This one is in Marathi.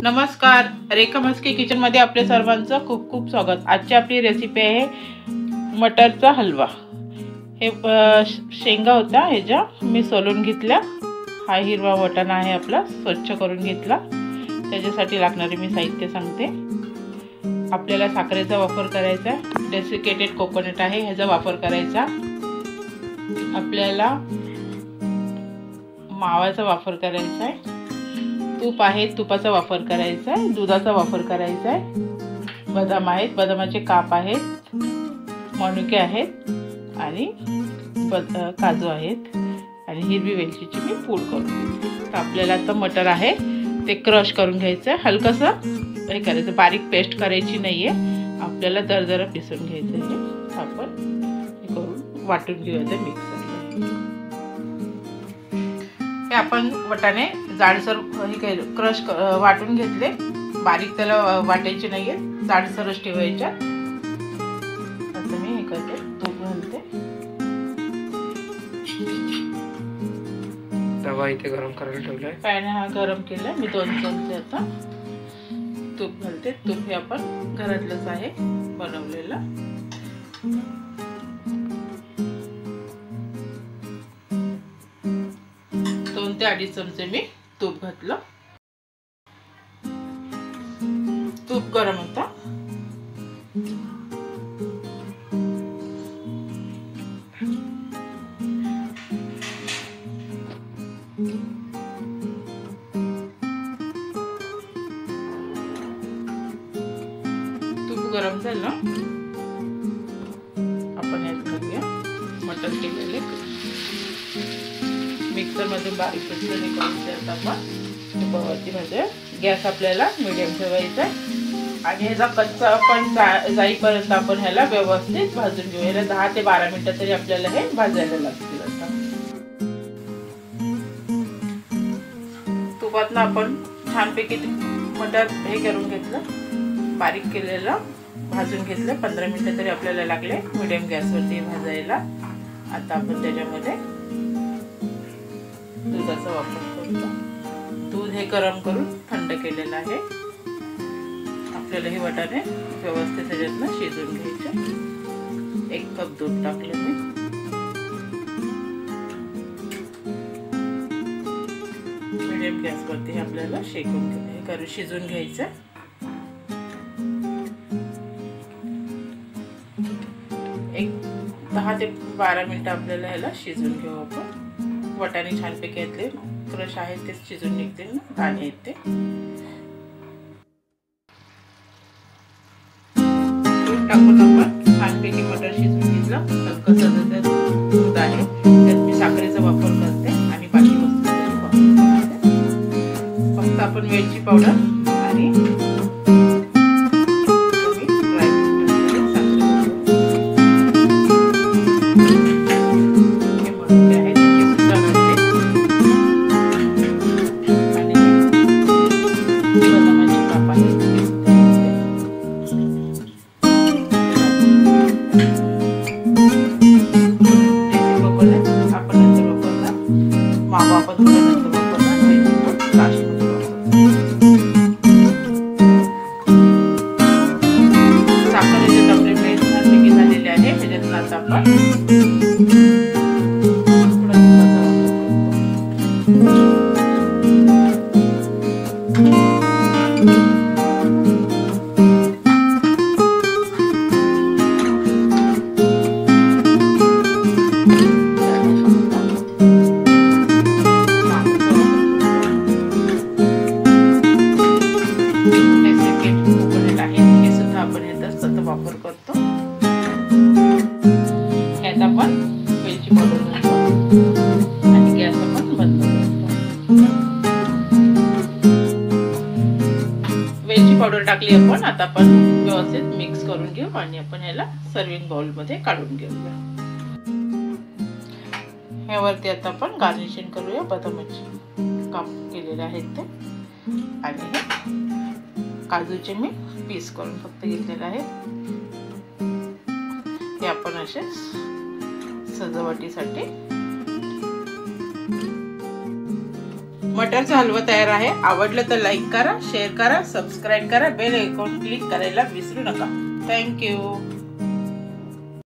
नमस्कार, रेखा मस्के किचन मध्ये आपल्या सर्वांचं खूप खूप स्वागत। आजची आपली रेसिपी आहे मटरचा हलवा। हे शेंगा होता, ह्याच्या मी सोलून घेतल्या। हा हिरवा वाटाणा आहे आपला, स्वच्छ करून घेतला। त्याच्यासाठी लागणारे मी साहित्य सांगते। आपल्याला साखरेचा वापर करायचा, डेसिकेटेड कोकोनट आहे ह्याचा वापर करायचा। आपल्याला माव्याचा वापर करायचा आहे, तूप आहे तुपाचा वापर करायचा आहे, दुधाचा वापर करायचा आहे, बदाम आहेत बदामाचे काप आहेत, मनुके आहेत आणि काजू आहेत आणि हिरवी वेलचीची मी पूड करून घेतली। तर आपल्याला आता मटर आहे ते क्रश करून घ्यायचं, हलकसं हे करायचं, बारीक पेस्ट करायची नाहीये, आपल्याला दरदर पिसून घ्यायचं आहे। आपण हे करून वाटून घेऊया मिक्सरला। हे आपण वाटाणे जाडसर हे क्रश वाटून घेतले, बारीक त्याला वाटायचे नाहीये, जाडसरच ठेवायच्या। आता मी हे करते, तूप घालते, तवा इथे गरम करायला ठेवलाय, पॅन हा गरम केलाय, मी 2 चमचे आता तूप घालते। तूप हे आपण घरातलंच आहे बनवलेलं। 2 ते 2.5 चमचे मी तूप घातलं। तूप गरम होता, तूप गरम झालं, आपण यात घालूया मटर केलेले, मिक्सर मध्ये बारीक पेस्ट करून द्यायचा आपण। वरती म्हणजे गॅस आपल्याला मीडियम ठेवायचा आणि ह्याचा कच्चा पण जाईपर्यंत आपण ह्याला व्यवस्थित भाजून घेऊ। याला 10 ते 12 मिनिटं तरी आपल्याला हे भाजायला लागतील। आता तुपातनं आपण छानपैकी मटर हे करून घेतलं, बारीक केलेलं भाजून घेतलं। 15 मिनिटं तरी आपल्याला लागले मीडियम गॅसवरती भाजायला। आता आपण त्याच्यामध्ये दुधाचा वापर करतो। दूध हे गरम करून थंड केलेलं आहे। आपल्याला हे वाटाणे व्यवस्थित त्याच्यातनं शिजवून घ्यायचे। 1 कप दूध टाकलं मी, मीडियम गॅसवरती आपल्याला शिजवून घ्यायचं। एक 10 ते 12 मिनिटं आपल्याला ह्याला शिजवून घेऊ आपण। वाटाणे छानपैकी घेतले, क्रश आहे ते शिजून निघतील ना, दाणे आहेत ते। दूध टाकून आपण छानपैकी मटर शिजवून घेतलं। हलकसं दूध आहे, त्यात मी साखरेचा वापर करते आणि बाकी वस्तूंचा वापर करते। फक्त आपण वेलची पावडर आणि वापर करतो। यात आपण वेलची पावडर घालतो आणि गॅस आपण बंद करतो। वेलची पावडर टाकली आपण, आता आपण व्यवस्थित मिक्स करून घेऊ आणि आपण ह्याला सर्विंग बाउल मध्ये काढून घेऊया। ह्यावरती आता आपण गार्निशिंग करूया, बदामाचे काप केलेले आहेत ते आणि हे काजूचे मी पीस करून फक्त घेतलेले आहेत। हे आपण असे सजावटीसाठी मटरचा हलवा तयार आहे. आवडलं तर लाईक करा, शेअर करा, सबस्क्राईब करा, बेल आयकॉन क्लिक करायला विसरू नका. थँक्यू.